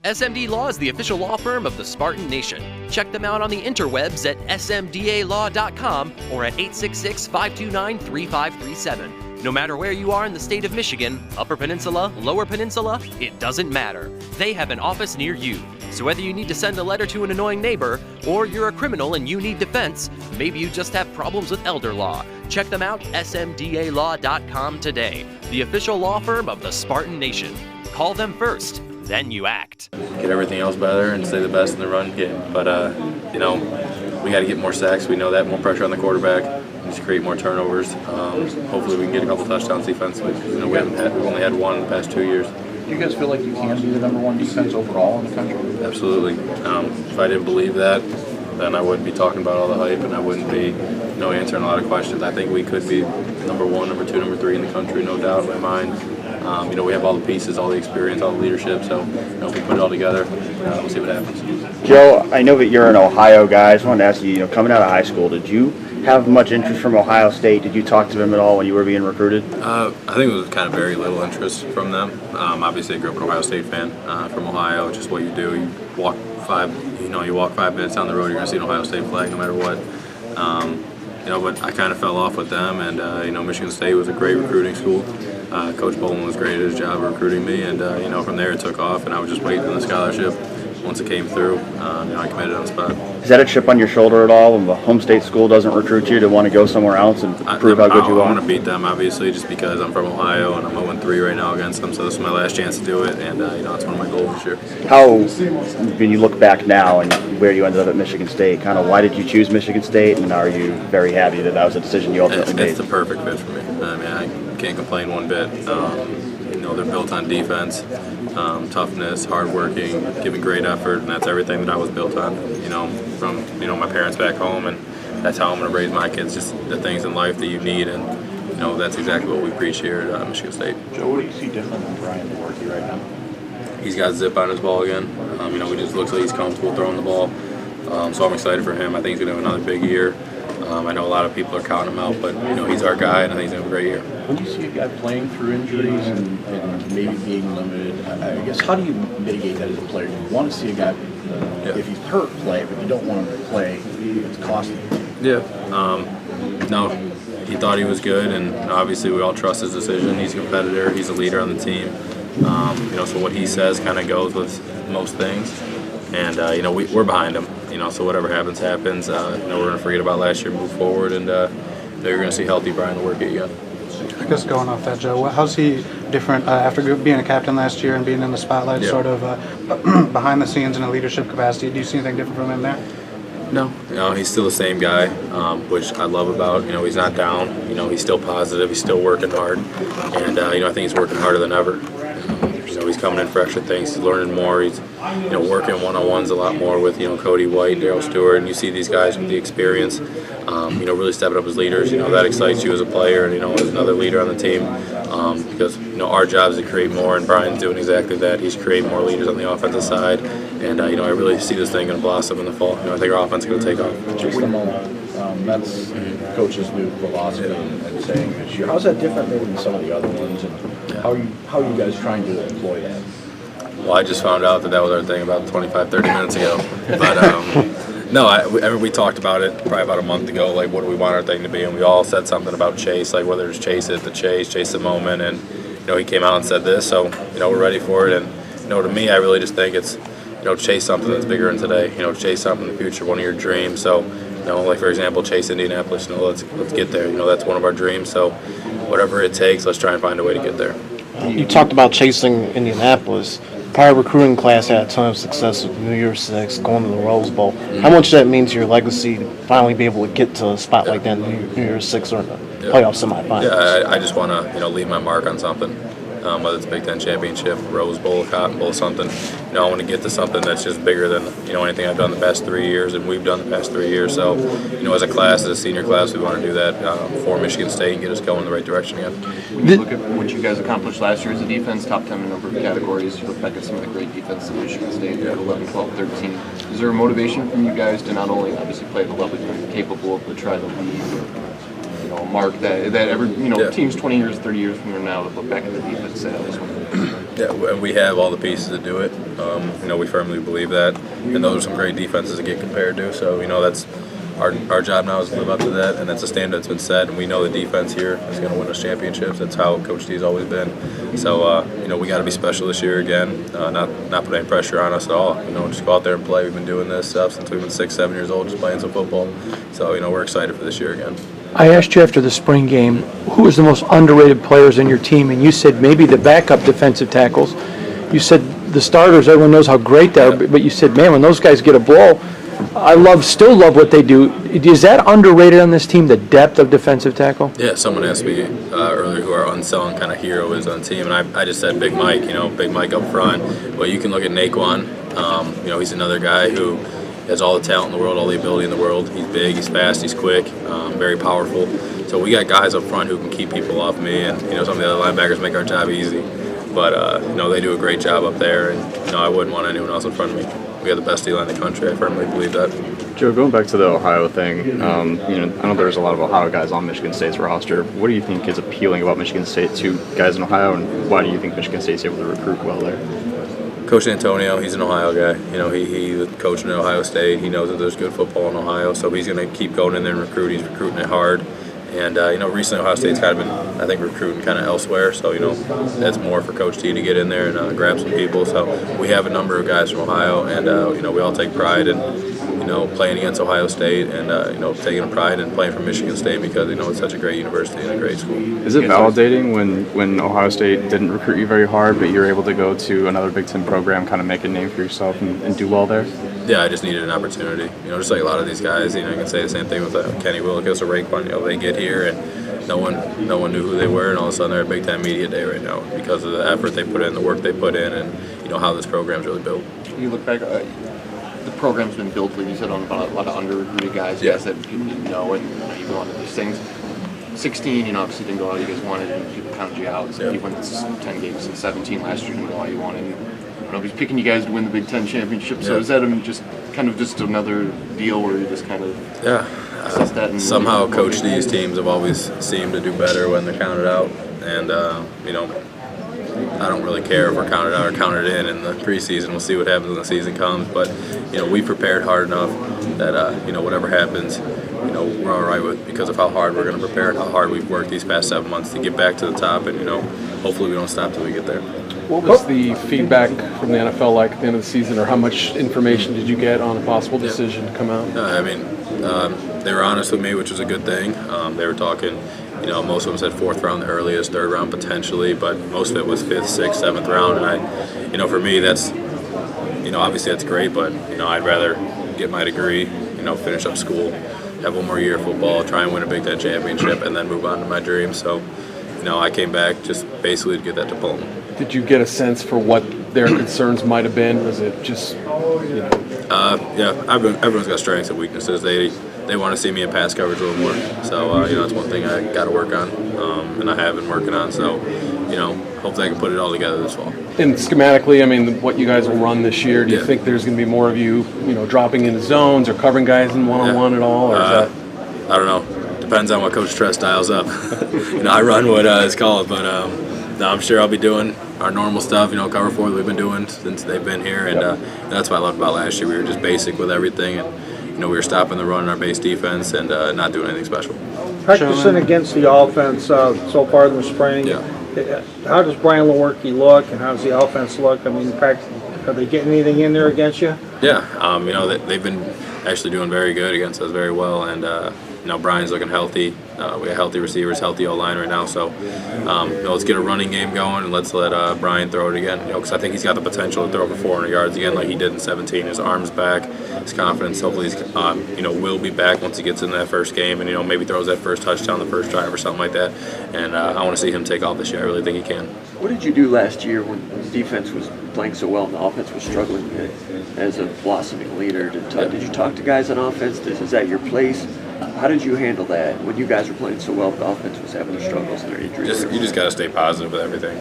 SMD Law is the official law firm of the Spartan Nation. Check them out on the interwebs at smdalaw.com or at 866-529-3537. No matter where you are in the state of Michigan, Upper Peninsula, Lower Peninsula, it doesn't matter. They have an office near you. So whether you need to send a letter to an annoying neighbor, or you're a criminal and you need defense, maybe you just have problems with elder law, check them out, smdalaw.com today. The official law firm of the Spartan Nation. Call them first, then you act. Get everything else better and stay the best in the run game. But, we got to get more sacks. We know that. More pressure on the quarterback. Just create more turnovers. Hopefully we can get a couple touchdowns defensively. We've only had one in the past 2 years. Do you guys feel like you can be the #1 defense overall in the country? Absolutely. If I didn't believe that, then I wouldn't be talking about all the hype and I wouldn't be answering a lot of questions. I think we could be #1, #2, #3 in the country, no doubt in my mind. We have all the pieces, all the experience, all the leadership, so if we put it all together, we'll see what happens. Joe, I know that you're an Ohio guy. I just wanted to ask you, coming out of high school, did you have much interest from Ohio State? Did you talk to them at all when you were being recruited? I think it was kind of very little interest from them. Obviously, I grew up an Ohio State fan from Ohio. It's just what you do. You walk 5 minutes down the road, you're going to see an Ohio State flag no matter what. But I kind of fell off with them, and Michigan State was a great recruiting school. Coach Bolin was great at his job of recruiting me, and from there it took off, and I was just waiting on the scholarship. Once it came through, I committed on the spot. Is that a chip on your shoulder at all when the home state school doesn't recruit you to want to go somewhere else and prove how good you are? I want to beat them, obviously, just because I'm from Ohio and I'm 0-3 right now against them, so this is my last chance to do it, and it's one of my goals this year. When you look back now and where you ended up at Michigan State, kind of why did you choose Michigan State, and are you very happy that that was a decision you ultimately made? It's the perfect fit for me. I can't complain one bit. They're built on defense, toughness, hardworking, giving great effort, and that's everything that I was built on, from my parents back home, and that's how I'm going to raise my kids, just the things in life that you need, and that's exactly what we preach here at Michigan State. Joe, what do you see different than Brian DeWorke right now? He's got zip on his ball again. He just looks like he's comfortable throwing the ball, so I'm excited for him. I think he's going to have another big year. I know a lot of people are counting him out, but he's our guy, and I think he's going to have a great year. When you see a guy playing through injuries and maybe being limited, I guess how do you mitigate that as a player? You want to see a guy, if he's hurt, play, but you don't want him to play if it's costly. Yeah. No, he thought he was good, and obviously we all trust his decision. He's a competitor. He's a leader on the team. So what he says kind of goes with most things. And, we're behind him, so whatever happens, happens. We're going to forget about last year, move forward, and you're going to see healthy Brian DeWorke again. I guess going off that, Joe, how's he different after being a captain last year and being in the spotlight, sort of behind the scenes in a leadership capacity? Do you see anything different from him there? No, he's still the same guy, which I love about. He's not down. He's still positive. He's still working hard, and I think he's working harder than ever. He's coming in for extra things. He's learning more. He's working one-on-ones a lot more with Cody White, Darryl Stewart, and you see these guys with the experience. Really stepping up as leaders. That excites you as a player, and as another leader on the team, because our job is to create more, and Brian's doing exactly that. He's creating more leaders on the offensive side, and I really see this thing going to blossom in the fall. I think our offense is going to take off. Just the moment. That's coach's new philosophy and saying this year. How's that different maybe than some of the other ones, and how are you guys trying to employ that? Well, I just found out that was our thing about 25, 30 minutes ago. But we talked about it probably about a month ago, like what do we want our thing to be, and we all said something about chase, like whether it's chase it, chase the moment, and he came out and said this, so we're ready for it, and to me, I really just think it's chase something that's bigger than today, chase something in the future, one of your dreams, so like for example, chase Indianapolis, let's get there, that's one of our dreams, so whatever it takes, let's try and find a way to get there. You talked about chasing Indianapolis. Prior recruiting class had a ton of success with New Year's Six, going to the Rose Bowl. How much does that mean to your legacy to finally be able to get to a spot like that in New Year's Six or in the playoff semifinals? Yeah, I just want to leave my mark on something, whether it's Big Ten championship, Rose Bowl, Cotton Bowl, something. I want to get to something that's just bigger than anything I've done the past 3 years, and we've done the past 3 years. So as a class, as a senior class, we want to do that for Michigan State and get us going in the right direction again. When you look at what you guys accomplished last year as a defense, top 10 in a number of categories, you look back at some of the great defenses at Michigan State, 11, 12, 13. Is there a motivation from you guys to not only obviously play at the level you're capable of, but try to lead, mark that every teams 20 years, 30 years from now to look back at the defense and say, that was one of the Yeah, and we have all the pieces to do it. We firmly believe that, and those are some great defenses to get compared to. So, that's our job now is to live up to that, and that's a standard that's been set. And we know the defense here is going to win us championships. That's how Coach D's always been. So, we got to be special this year again. Not put any pressure on us at all. Just go out there and play. We've been doing this stuff since we've been 6, 7 years old, just playing some football. So, we're excited for this year again. I asked you after the spring game, who was the most underrated players in your team, and you said maybe the backup defensive tackles. You said the starters, everyone knows how great they are, but you said, man, when those guys get a blow, still love what they do. Is that underrated on this team, the depth of defensive tackle? Yeah, someone asked me earlier who our unsung kind of hero is on the team, and I just said Big Mike, Big Mike up front. But you can look at Naquan. He's another guy who has all the talent in the world, all the ability in the world. He's big, he's fast, he's quick, very powerful. So we got guys up front who can keep people off me, and some of the other linebackers make our job easy. But they do a great job up there, and I wouldn't want anyone else in front of me. We have the best D-line in the country. I firmly believe that. Joe, going back to the Ohio thing, I know there's a lot of Ohio guys on Michigan State's roster. What do you think is appealing about Michigan State to guys in Ohio, and why do you think Michigan State's able to recruit well there? Coach Antonio, he's an Ohio guy. He was coaching at Ohio State. He knows that there's good football in Ohio, so he's going to keep going in there and recruit. He's recruiting it hard. And, recently Ohio State's kind of been, I think, recruiting kind of elsewhere. So, that's more for Coach T to get in there and grab some people. So we have a number of guys from Ohio, and, we all take pride in, playing against Ohio State and, taking pride in playing for Michigan State because, it's such a great university and a great school. Is it validating when Ohio State didn't recruit you very hard, but you're able to go to another Big Ten program, kind of make a name for yourself and do well there? Yeah, I just needed an opportunity. Just like a lot of these guys, you can say the same thing with Kenny Willekes or Raekwon. They get here and no one knew who they were, and all of a sudden they're at Big Ten Media Day right now because of the effort they put in, the work they put in, and how this program's really built. You look back, the program's been built, like you said, on about a lot of under-recruited guys, guys that people didn't know, and you go on to these things. 16, obviously didn't go how you guys wanted, and people counted you out. So you went 10 games in 17 last year, didn't go how you wanted. He's picking you guys to win the Big Ten championship. So is that just another deal where you just kind of assess that? And somehow Coach D's teams have always seemed to do better when they're counted out, and I don't really care if we're counted out or counted in the preseason. We'll see what happens when the season comes. But we prepared hard enough that whatever happens, we're all right with because of how hard we're going to prepare and how hard we've worked these past 7 months to get back to the top, and hopefully we don't stop till we get there. What was the feedback from the NFL like at the end of the season, or how much information did you get on a possible decision to come out? They were honest with me, which was a good thing. They were talking, most of them said 4th round the earliest, 3rd round potentially, but most of it was 5th, 6th, 7th round. And for me, that's, obviously that's great, but, I'd rather get my degree, finish up school, have one more year of football, try and win a Big Ten championship, and then move on to my dream. So, I came back just basically to get that diploma. Did you get a sense for what their concerns might have been? Was it just, everyone's got strengths and weaknesses. They want to see me in pass coverage a little more. So, that's one thing I got to work on, and I have been working on. So, hopefully I can put it all together this fall. And schematically, what you guys will run this year, do you think there's going to be more of you, dropping into zones or covering guys in one-on-one at all? Or is that? I don't know. Depends on what Coach Tress dials up. I run what it's called, but I'm sure I'll be doing our normal stuff, cover 4 that we've been doing since they've been here, and that's what I loved about last year. We were just basic with everything, and we were stopping the run in our base defense and not doing anything special. Practicing against the offense so far in the spring, how does Brian Lewerke look, and how does the offense look? Are they getting anything in there against you? Yeah, they've been actually doing very good against us very well, and Brian's looking healthy. We got healthy receivers, healthy O-line right now. So, let's get a running game going and let's let Brian throw it again. Because I think he's got the potential to throw for 400 yards again, like he did in 17. His arm's back, his confidence. Hopefully, he's will be back once he gets in that first game and maybe throws that first touchdown, the first drive or something like that. And I want to see him take off this year. I really think he can. What did you do last year when the defense was playing so well and the offense was struggling as a blossoming leader? Did you talk to guys on offense? Is that your place? How did you handle that when you guys were playing so well, the offense was having their struggles and their injuries? You just got to stay positive with everything.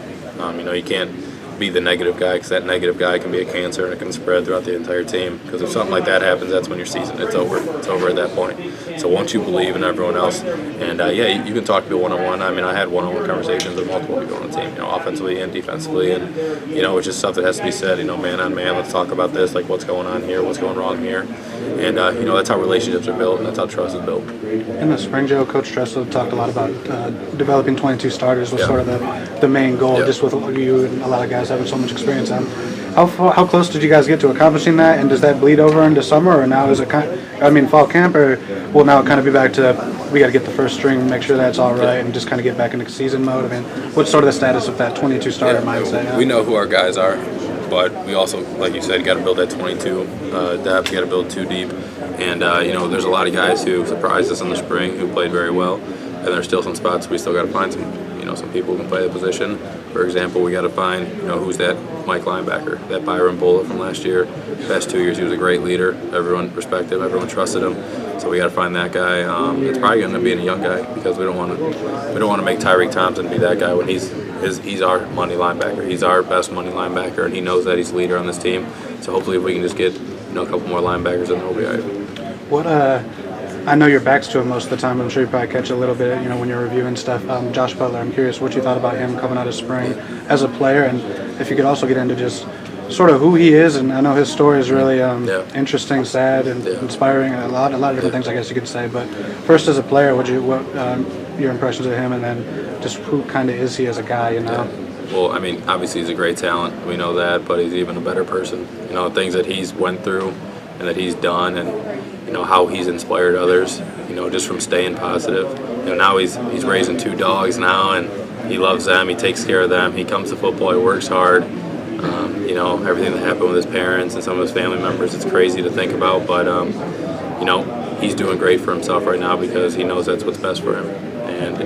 You be the negative guy, because that negative guy can be a cancer and it can spread throughout the entire team. Because if something like that happens, that's when your season, it's over. It's over at that point. So once you believe in everyone else, and yeah, you can talk to people one-on-one. I mean, I had one-on-one conversations with multiple people on the team, offensively and defensively, and it's just stuff that has to be said, man on man. Let's talk about this, like what's going on here, what's going wrong here, and that's how relationships are built, and that's how trust is built. In the spring, Joe, Coach Dressel talked a lot about developing 22 starters was sort of the main goal, just with you and a lot of guys having so much experience on. How close did you guys get to accomplishing that, and does that bleed over into summer, or now is it fall camp, or will now kind of be back to we got to get the first string, make sure that's all right, and just kind of get back into season mode? I mean, what's sort of the status of that 22 starter mindset? We know who our guys are, but we also, like you said, got to build that 22 depth. You got to build 2 deep, and there's a lot of guys who surprised us in the spring who played very well, and there's still some spots we still got to find some people who can play the position. For example, we got to find who's that Mike linebacker, that Byron Bullitt from last year. The past 2 years he was a great leader. Everyone respected him, everyone trusted him. So we got to find that guy. It's probably going to be a young guy, because we don't want to make Tyreek Thompson be that guy when he's our money linebacker. He's our best money linebacker, and he knows that he's the leader on this team. So hopefully if we can just get a couple more linebackers, and we'll be all right. I know your back's to him most of the time. I'm sure you probably catch a little bit, when you're reviewing stuff. Josh Butler, I'm curious what you thought about him coming out of spring as a player, and if you could also get into just sort of who he is. And I know his story is really interesting, sad, and inspiring, and a lot of different things, I guess you could say. But first, as a player, what your impressions of him, and then just who kind of is he as a guy? Well, I mean, obviously he's a great talent. We know that, but he's even a better person. Things that he's went through and that he's done, and how he's inspired others, just from staying positive. Now he's raising 2 dogs now, and he loves them. He takes care of them. He comes to football. He works hard. Everything that happened with his parents and some of his family members, it's crazy to think about. But, he's doing great for himself right now, because he knows that's what's best for him. And,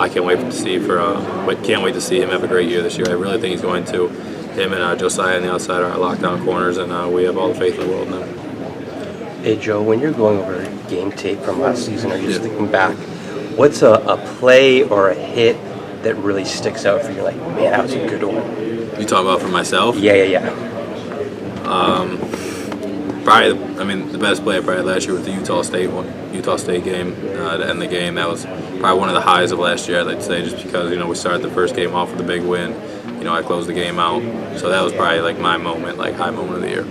I can't wait to see him have a great year this year. I really think he's going to. Him and Josiah on the outside are our lockdown corners, and we have all the faith in the world in them. Hey Joe, when you're going over game tape from last season, or you're just thinking back, what's a play or a hit that really sticks out for you? Like, man, that was a good one. You talking about for myself? Yeah. Probably, the best play I probably had last year was the Utah State game to end the game. That was probably one of the highs of last year, I'd like to say, just because we started the first game off with a big win. I closed the game out, so that was probably like my moment, like high moment of the year.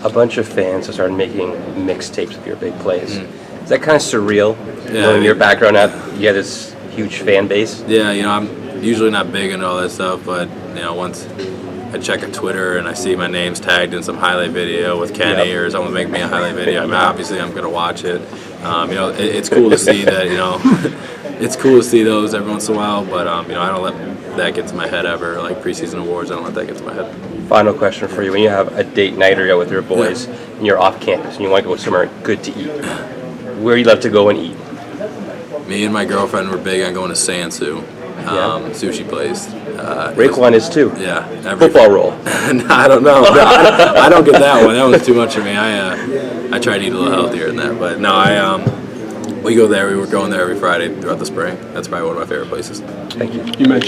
A bunch of fans have started making mixtapes of your big plays. Is that kind of surreal? Knowing your background, you have this huge fan base. Yeah, I'm usually not big into all that stuff, but once I check a Twitter and I see my name's tagged in some highlight video with Kenny or someone make me a highlight video, obviously I'm gonna watch it. It's cool to see that. It's cool to see those every once in a while, but I don't let that get to my head ever. Like preseason awards, I don't let that get to my head. Final question for you: when you have a date night or you're with your boys and you're off campus and you want to go somewhere good to eat, where do you love to go and eat? Me and my girlfriend were big on going to Sansu, sushi place. Raekwon is too. Yeah. Football roll. No, I don't know. No, I don't get that one. That was too much for me. I try to eat a little healthier than that. But no, we go there. We were going there every Friday throughout the spring. That's probably one of my favorite places. Thank you. You mentioned